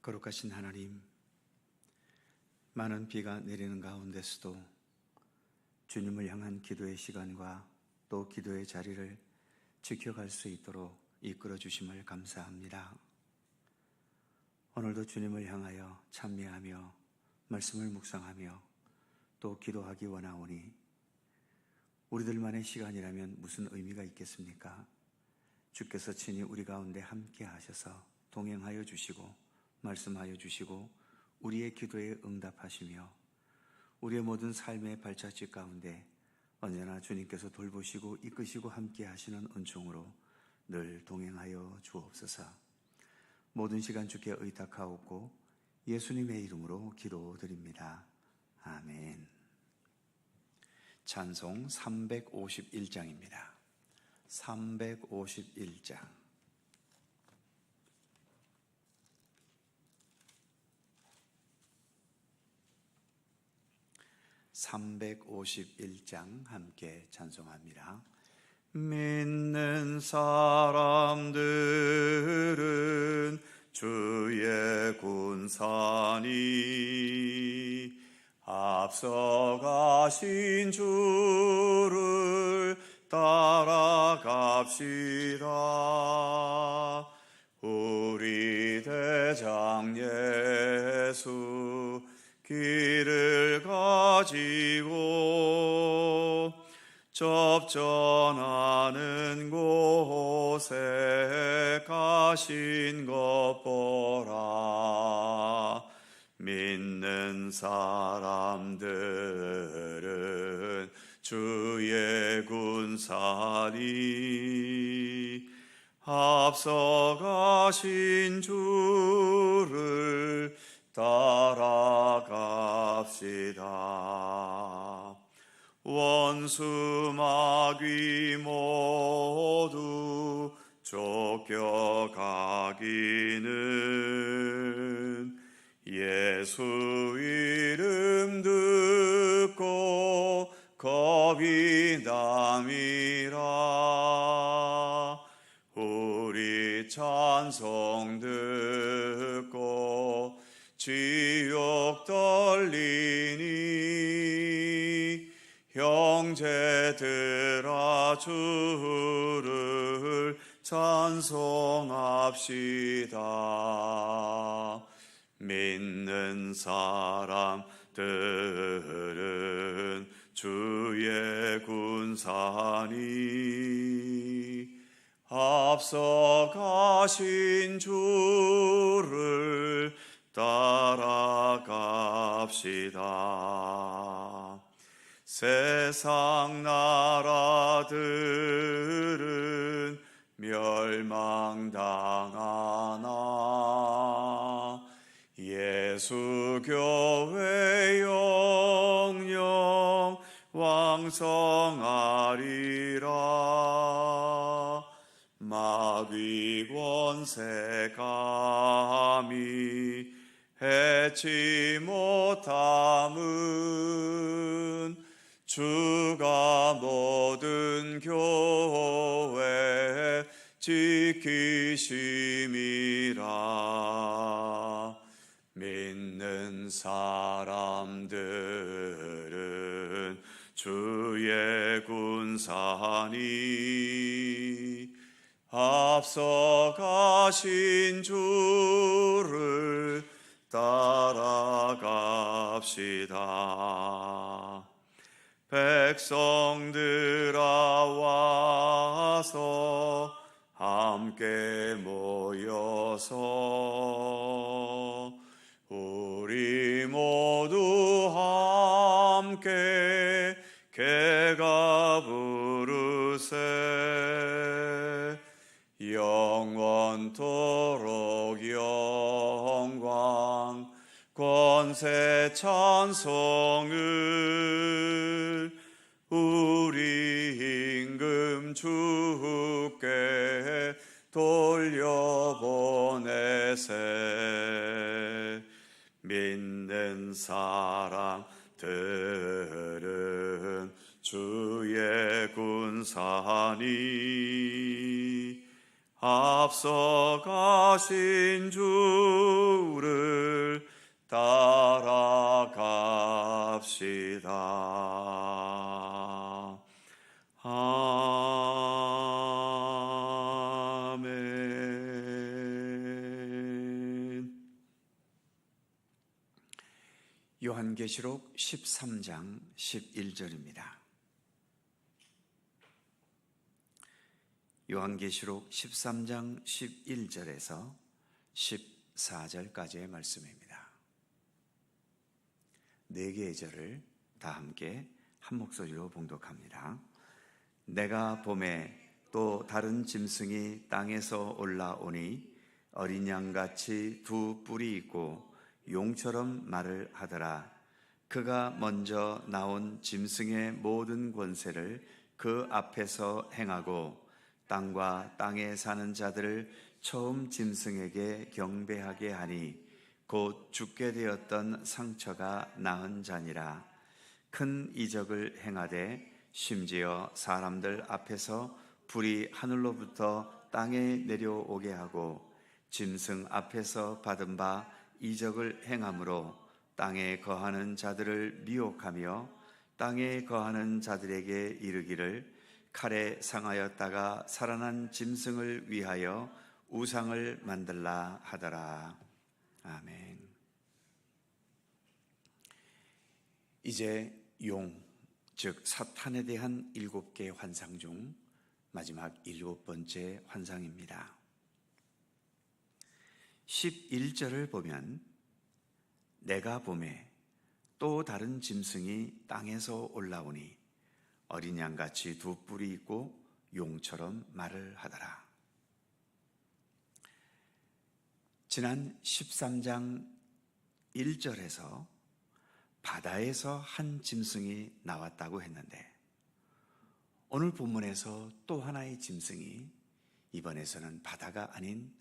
거룩하신 하나님, 많은 비가 내리는 가운데서도 주님을 향한 기도의 시간과 또 기도의 자리를 지켜갈 수 있도록 이끌어 주심을 감사합니다. 오늘도 주님을 향하여 찬미하며 말씀을 묵상하며 또 기도하기 원하오니 우리들만의 시간이라면 무슨 의미가 있겠습니까? 주께서 친히 우리 가운데 함께 하셔서 동행하여 주시고 말씀하여 주시고 우리의 기도에 응답하시며 우리의 모든 삶의 발자취 가운데 언제나 주님께서 돌보시고 이끄시고 함께 하시는 은총으로 늘 동행하여 주옵소서. 모든 시간 주께 의탁하옵고 예수님의 이름으로 기도드립니다. 아멘. 찬송 351장입니다. 351장. 함께 찬송합니다. 믿는 사람들은 주의 군사니 앞서가신 주를 따라갑시다. 우리 대장 예수 길을 가지고 접전하는 곳에 가신 것 보라. 믿는 사람들은 주의 군사니 앞서가신 주를 따라갑시다. 원수 마귀 모두 쫓겨가기는 예수 이름 듣고 겁이 남이라. 우리 찬송 듣고 지옥 떨리니 형제들아 주를 찬송합시다. 믿는 사람들은 주의 군사니 앞서가신 주를 따라갑시다. 세상 나라들은 멸망당하나 예수 교회 영영 왕성하리라. 마귀 권세 감히 해치 못함은 주가 모든 교회 지키심이라. 믿는 사람들은 주의 군사니 앞서가신 주를 따라갑시다. 백성들아 와서 함께 모여서 우리 모두 함께 개가 부르세. 영원토록 영광 권세 찬송을 우리 임금 주께 돌려보내세. 믿는 사람들은 주의 군사니 앞서가신 주를 따라갑시다. 아멘. 요한계시록 13장 11절입니다. 요한계시록 13장 11절에서 14절까지의 말씀입니다. 네 개의 절을 다 함께 한 목소리로 봉독합니다. 내가 봄에 또 다른 짐승이 땅에서 올라오니 어린 양같이 두 뿔이 있고 용처럼 말을 하더라. 그가 먼저 나온 짐승의 모든 권세를 그 앞에서 행하고 땅과 땅에 사는 자들을 처음 짐승에게 경배하게 하니 곧 죽게 되었던 상처가 나은 자니라. 큰 이적을 행하되 심지어 사람들 앞에서 불이 하늘로부터 땅에 내려오게 하고 짐승 앞에서 받은 바 이적을 행함으로 땅에 거하는 자들을 미혹하며 땅에 거하는 자들에게 이르기를 칼에 상하였다가 살아난 짐승을 위하여 우상을 만들라 하더라. 아멘. 이제 용, 즉 사탄에 대한 7개의 환상 중 마지막 7번째 환상입니다. 11절을 보면 내가 봄에 또 다른 짐승이 땅에서 올라오니 어린 양같이 두 뿔이 있고 용처럼 말을 하더라. 지난 13장 1절에서 바다에서 한 짐승이 나왔다고 했는데 오늘 본문에서 또 하나의 짐승이 이번에서는 바다가 아닌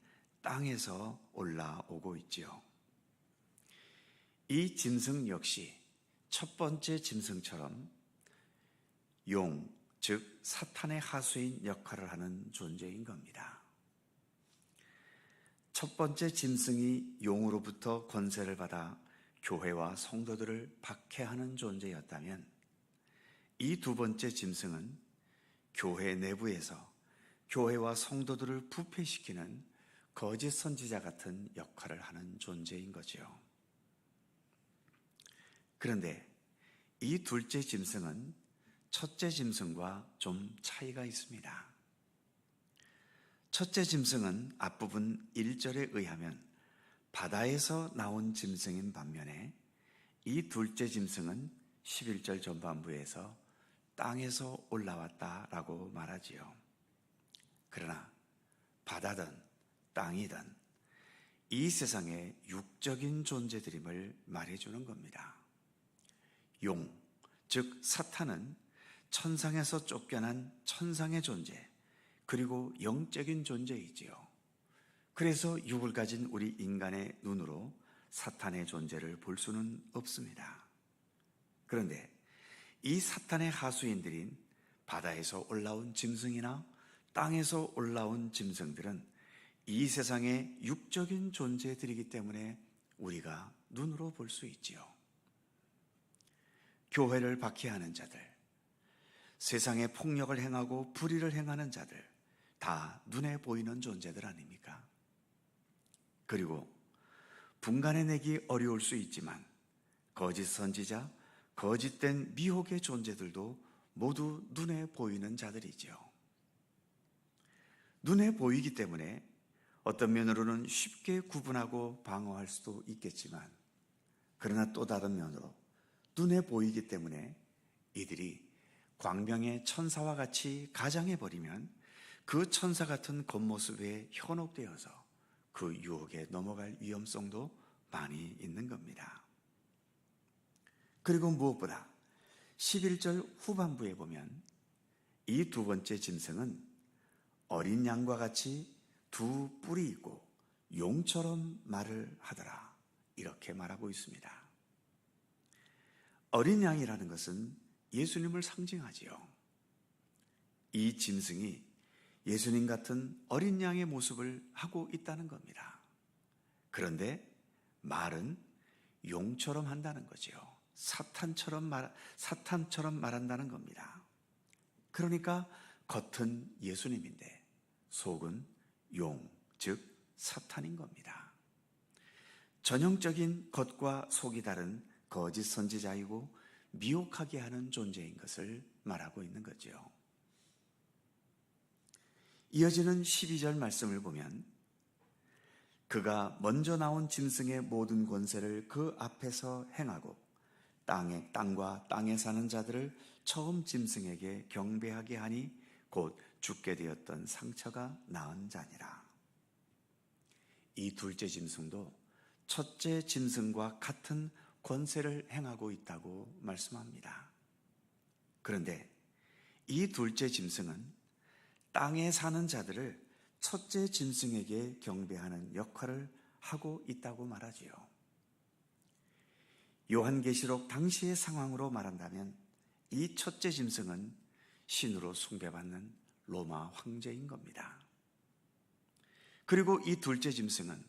땅에서 올라오고 있지요. 이 짐승 역시 첫 번째 짐승처럼 용, 즉 사탄의 하수인 역할을 하는 존재인 겁니다. 첫 번째 짐승이 용으로부터 권세를 받아 교회와 성도들을 박해하는 존재였다면 이 두 번째 짐승은 교회 내부에서 교회와 성도들을 부패시키는 거짓 선지자 같은 역할을 하는 존재인 거죠. 그런데 이 둘째 짐승은 첫째 짐승과 좀 차이가 있습니다. 첫째 짐승은 앞부분 1절에 의하면 바다에서 나온 짐승인 반면에 이 둘째 짐승은 11절 전반부에서 땅에서 올라왔다라고 말하지요. 그러나 바다든 땅이든 이 세상의 육적인 존재들임을 말해주는 겁니다. 용, 즉 사탄은 천상에서 쫓겨난 천상의 존재, 그리고 영적인 존재이지요. 그래서 육을 가진 우리 인간의 눈으로 사탄의 존재를 볼 수는 없습니다. 그런데 이 사탄의 하수인들인 바다에서 올라온 짐승이나 땅에서 올라온 짐승들은 이 세상의 육적인 존재들이기 때문에 우리가 눈으로 볼 수 있지요. 교회를 박해하는 자들, 세상에 폭력을 행하고 불의를 행하는 자들, 다 눈에 보이는 존재들 아닙니까? 그리고 분간해내기 어려울 수 있지만 거짓 선지자, 거짓된 미혹의 존재들도 모두 눈에 보이는 자들이지요. 눈에 보이기 때문에 어떤 면으로는 쉽게 구분하고 방어할 수도 있겠지만 그러나 또 다른 면으로 눈에 보이기 때문에 이들이 광명의 천사와 같이 가장해버리면 그 천사 같은 겉모습에 현혹되어서 그 유혹에 넘어갈 위험성도 많이 있는 겁니다. 그리고 무엇보다 11절 후반부에 보면 이 두 번째 짐승은 어린 양과 같이 두 뿔이 있고 용처럼 말을 하더라, 이렇게 말하고 있습니다. 어린 양이라는 것은 예수님을 상징하지요. 이 짐승이 예수님 같은 어린 양의 모습을 하고 있다는 겁니다. 그런데 말은 용처럼 한다는 거죠. 사탄처럼 말한다는 겁니다. 그러니까 겉은 예수님인데 속은 용, 즉 사탄인 겁니다. 전형적인 겉과 속이 다른 거짓 선지자이고 미혹하게 하는 존재인 것을 말하고 있는 거죠. 이어지는 12절 말씀을 보면 그가 먼저 나온 짐승의 모든 권세를 그 앞에서 행하고 땅과 땅에 사는 자들을 처음 짐승에게 경배하게 하니 곧 죽게 되었던 상처가 나은 자니라. 이 둘째 짐승도 첫째 짐승과 같은 권세를 행하고 있다고 말씀합니다. 그런데 이 둘째 짐승은 땅에 사는 자들을 첫째 짐승에게 경배하는 역할을 하고 있다고 말하지요. 요한계시록 당시의 상황으로 말한다면 이 첫째 짐승은 신으로 숭배받는 로마 황제인 겁니다. 그리고 이 둘째 짐승은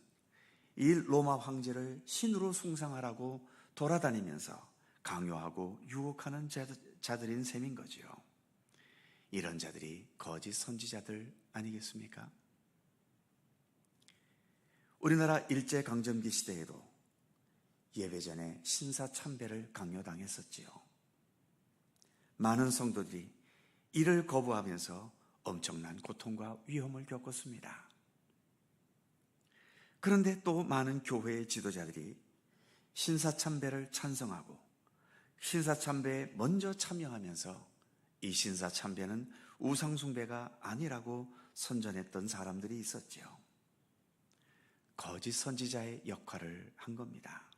이 로마 황제를 신으로 숭상하라고 돌아다니면서 강요하고 유혹하는 자들인 셈인 거지요. 이런 자들이 거짓 선지자들 아니겠습니까? 우리나라 일제강점기 시대에도 예배 전에 신사참배를 강요당했었지요. 많은 성도들이 이를 거부하면서 엄청난 고통과 위험을 겪었습니다. 그런데 또 많은 교회의 지도자들이 신사참배를 찬성하고 신사참배에 먼저 참여하면서 이 신사참배는 우상숭배가 아니라고 선전했던 사람들이 있었지요. 거짓 선지자의 역할을 한 겁니다.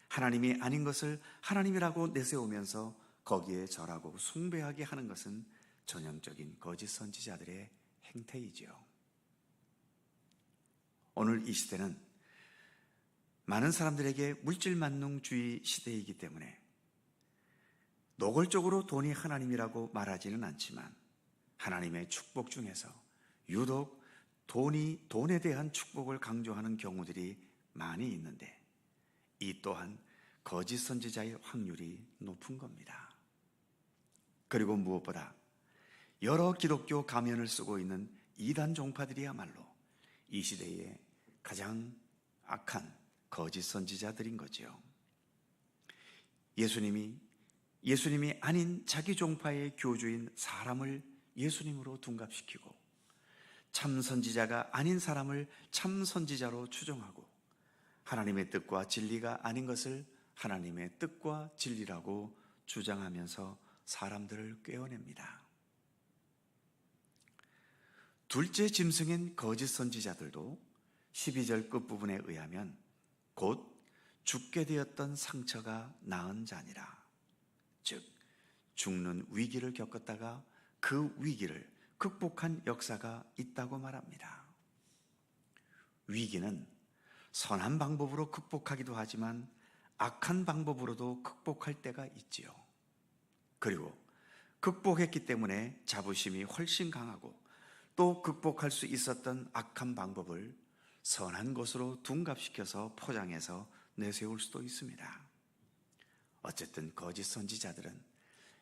하나님이 아닌 것을 하나님이라고 내세우면서 거기에 절하고 숭배하게 하는 것은 전형적인 거짓 선지자들의 행태이지요. 오늘 이 시대는 많은 사람들에게 물질만능주의 시대이기 때문에 노골적으로 돈이 하나님이라고 말하지는 않지만 하나님의 축복 중에서 유독 돈에 대한 축복을 강조하는 경우들이 많이 있는데 이 또한 거짓 선지자의 확률이 높은 겁니다. 그리고 무엇보다 여러 기독교 가면을 쓰고 있는 이단 종파들이야말로 이 시대의 가장 악한 거짓 선지자들인 거죠. 예수님이 아닌 자기 종파의 교주인 사람을 예수님으로 둔갑시키고 참 선지자가 아닌 사람을 참 선지자로 추종하고 하나님의 뜻과 진리가 아닌 것을 하나님의 뜻과 진리라고 주장하면서 사람들을 꿰어냅니다. 둘째 짐승인 거짓 선지자들도 12절 끝부분에 의하면 곧 죽게 되었던 상처가 나은 자니라. 즉 죽는 위기를 겪었다가 그 위기를 극복한 역사가 있다고 말합니다. 위기는 선한 방법으로 극복하기도 하지만 악한 방법으로도 극복할 때가 있지요. 그리고 극복했기 때문에 자부심이 훨씬 강하고 또 극복할 수 있었던 악한 방법을 선한 것으로 둔갑시켜서 포장해서 내세울 수도 있습니다. 어쨌든 거짓 선지자들은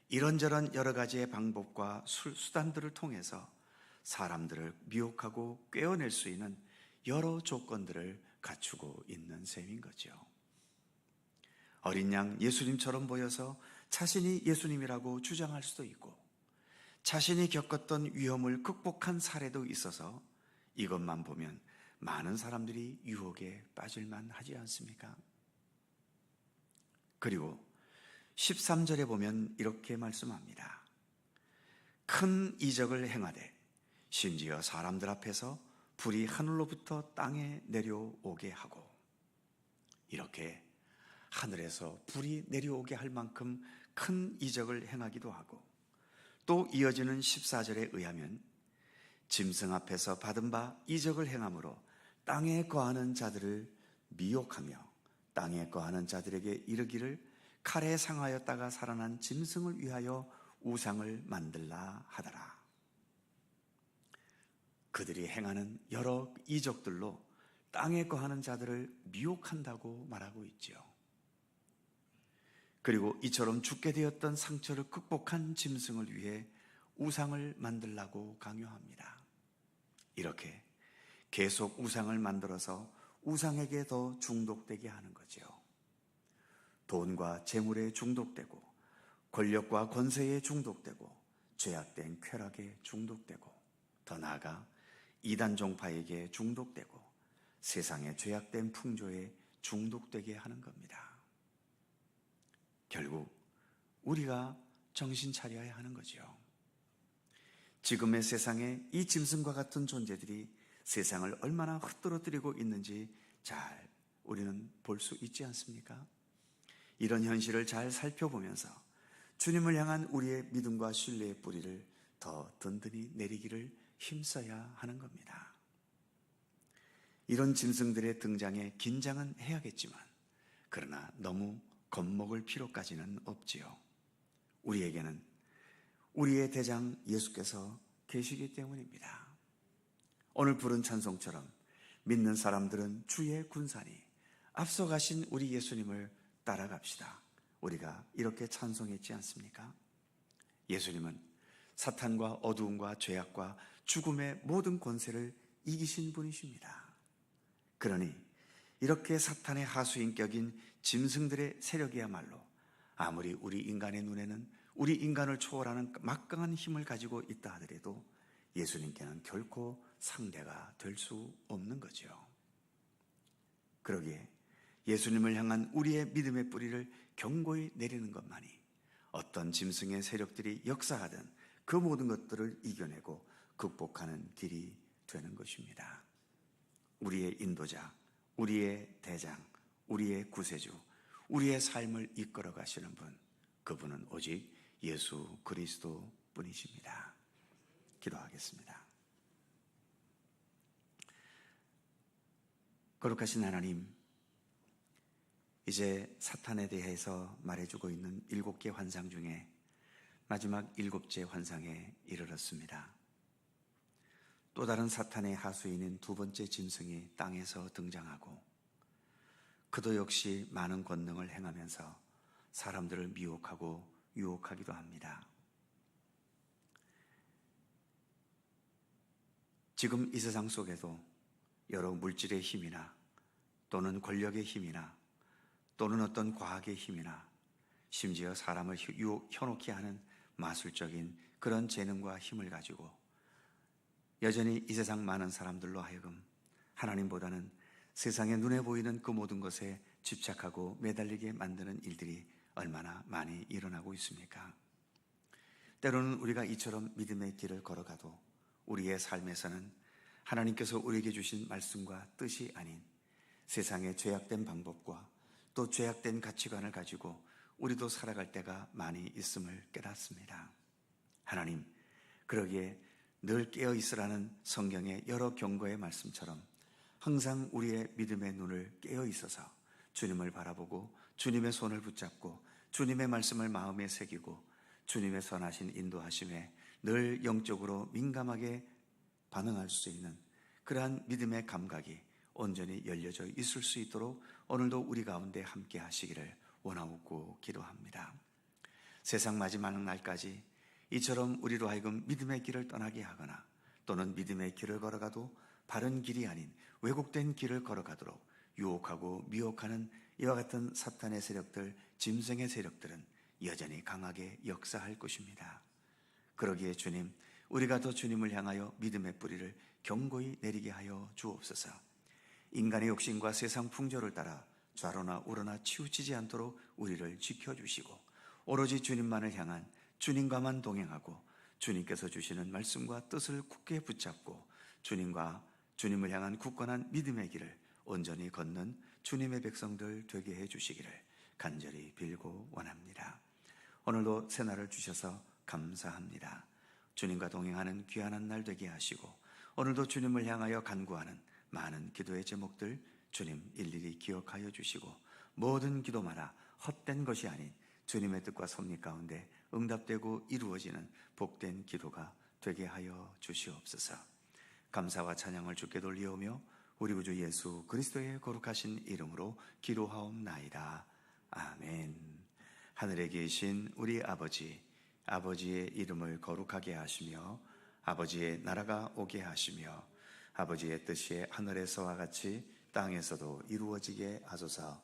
이런저런 여러 가지의 방법과 수단들을 통해서 사람들을 미혹하고 꿰어낼 수 있는 여러 조건들을 갖추고 있는 셈인 거죠. 어린 양 예수님처럼 보여서 자신이 예수님이라고 주장할 수도 있고 자신이 겪었던 위험을 극복한 사례도 있어서 이것만 보면 많은 사람들이 유혹에 빠질만 하지 않습니까? 그리고 13절에 보면 이렇게 말씀합니다. 큰 이적을 행하되 심지어 사람들 앞에서 불이 하늘로부터 땅에 내려오게 하고, 이렇게 하늘에서 불이 내려오게 할 만큼 큰 이적을 행하기도 하고, 또 이어지는 14절에 의하면 짐승 앞에서 받은 바 이적을 행함으로 땅에 거하는 자들을 미혹하며 땅에 거하는 자들에게 이르기를 칼에 상하였다가 살아난 짐승을 위하여 우상을 만들라 하더라. 그들이 행하는 여러 이적들로 땅에 거하는 자들을 미혹한다고 말하고 있지요. 그리고 이처럼 죽게 되었던 상처를 극복한 짐승을 위해 우상을 만들라고 강요합니다. 이렇게 계속 우상을 만들어서 우상에게 더 중독되게 하는 거죠. 돈과 재물에 중독되고 권력과 권세에 중독되고 죄악된 쾌락에 중독되고 더 나아가 이단 종파에게 중독되고 세상의 죄악된 풍조에 중독되게 하는 겁니다. 결국 우리가 정신 차려야 하는 거죠. 지금의 세상에 이 짐승과 같은 존재들이 세상을 얼마나 흩어뜨리고 있는지 잘 우리는 볼 수 있지 않습니까? 이런 현실을 잘 살펴보면서 주님을 향한 우리의 믿음과 신뢰의 뿌리를 더 든든히 내리기를 힘써야 하는 겁니다. 이런 짐승들의 등장에 긴장은 해야겠지만 그러나 너무 겁먹을 필요까지는 없지요. 우리에게는 우리의 대장 예수께서 계시기 때문입니다. 오늘 부른 찬송처럼 믿는 사람들은 주의 군사니 앞서가신 우리 예수님을 따라갑시다. 우리가 이렇게 찬송했지 않습니까? 예수님은 사탄과 어두움과 죄악과 죽음의 모든 권세를 이기신 분이십니다. 그러니 이렇게 사탄의 하수인격인 짐승들의 세력이야말로 아무리 우리 인간의 눈에는 우리 인간을 초월하는 막강한 힘을 가지고 있다 하더라도 예수님께는 결코 상대가 될 수 없는 거죠. 그러기에 예수님을 향한 우리의 믿음의 뿌리를 견고히 내리는 것만이 어떤 짐승의 세력들이 역사하든 그 모든 것들을 이겨내고 극복하는 길이 되는 것입니다. 우리의 인도자, 우리의 대장, 우리의 구세주, 우리의 삶을 이끌어 가시는 분, 그분은 오직 예수 그리스도 뿐이십니다. 기도하겠습니다. 거룩하신 하나님, 이제 사탄에 대해서 말해주고 있는 7개 환상 중에 마지막 7째 환상에 이르렀습니다. 또 다른 사탄의 하수인인 두 번째 짐승이 땅에서 등장하고 그도 역시 많은 권능을 행하면서 사람들을 미혹하고 유혹하기도 합니다. 지금 이 세상 속에도 여러 물질의 힘이나 또는 권력의 힘이나 또는 어떤 과학의 힘이나 심지어 사람을 현혹케 하는 마술적인 그런 재능과 힘을 가지고 여전히 이 세상 많은 사람들로 하여금 하나님보다는 세상에 눈에 보이는 그 모든 것에 집착하고 매달리게 만드는 일들이 얼마나 많이 일어나고 있습니까? 때로는 우리가 이처럼 믿음의 길을 걸어가도 우리의 삶에서는 하나님께서 우리에게 주신 말씀과 뜻이 아닌 세상의 죄악된 방법과 또 죄악된 가치관을 가지고 우리도 살아갈 때가 많이 있음을 깨닫습니다. 하나님, 그러기에 늘 깨어 있으라는 성경의 여러 경고의 말씀처럼 항상 우리의 믿음의 눈을 깨어 있어서 주님을 바라보고 주님의 손을 붙잡고 주님의 말씀을 마음에 새기고 주님의 선하신 인도하심에 늘 영적으로 민감하게 반응할 수 있는 그러한 믿음의 감각이 온전히 열려져 있을 수 있도록 오늘도 우리 가운데 함께 하시기를 원하고 기도합니다. 세상 마지막 날까지 이처럼 우리로 하여금 믿음의 길을 떠나게 하거나 또는 믿음의 길을 걸어가도 바른 길이 아닌 왜곡된 길을 걸어가도록 유혹하고 미혹하는 이와 같은 사탄의 세력들, 짐승의 세력들은 여전히 강하게 역사할 것입니다. 그러기에 주님, 우리가 더 주님을 향하여 믿음의 뿌리를 견고히 내리게 하여 주옵소서. 인간의 욕심과 세상 풍조를 따라 좌로나 우로나 치우치지 않도록 우리를 지켜주시고 오로지 주님만을 향한 주님과만 동행하고 주님께서 주시는 말씀과 뜻을 굳게 붙잡고 주님을 향한 굳건한 믿음의 길을 온전히 걷는 주님의 백성들 되게 해주시기를 간절히 빌고 원합니다. 오늘도 새날을 주셔서 감사합니다. 주님과 동행하는 귀한 날 되게 하시고 오늘도 주님을 향하여 간구하는 많은 기도의 제목들 주님 일일이 기억하여 주시고 모든 기도마다 헛된 것이 아닌 주님의 뜻과 섭리 가운데 응답되고 이루어지는 복된 기도가 되게 하여 주시옵소서. 감사와 찬양을 주께 돌리오며 우리 구주 예수 그리스도의 거룩하신 이름으로 기도하옵나이다. 아멘. 하늘에 계신 우리 아버지, 아버지의 이름을 거룩하게 하시며 아버지의 나라가 오게 하시며 아버지의 뜻이 하늘에서와 같이 땅에서도 이루어지게 하소서.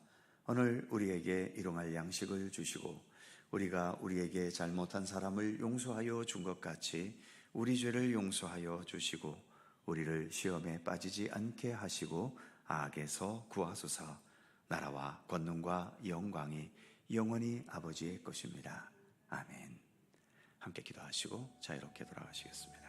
오늘 우리에게 일용할 양식을 주시고 우리가 우리에게 잘못한 사람을 용서하여 준 것 같이 우리 죄를 용서하여 주시고 우리를 시험에 빠지지 않게 하시고 악에서 구하소서. 나라와 권능과 영광이 영원히 아버지의 것입니다. 아멘. 함께 기도하시고 자유롭게 돌아가시겠습니다.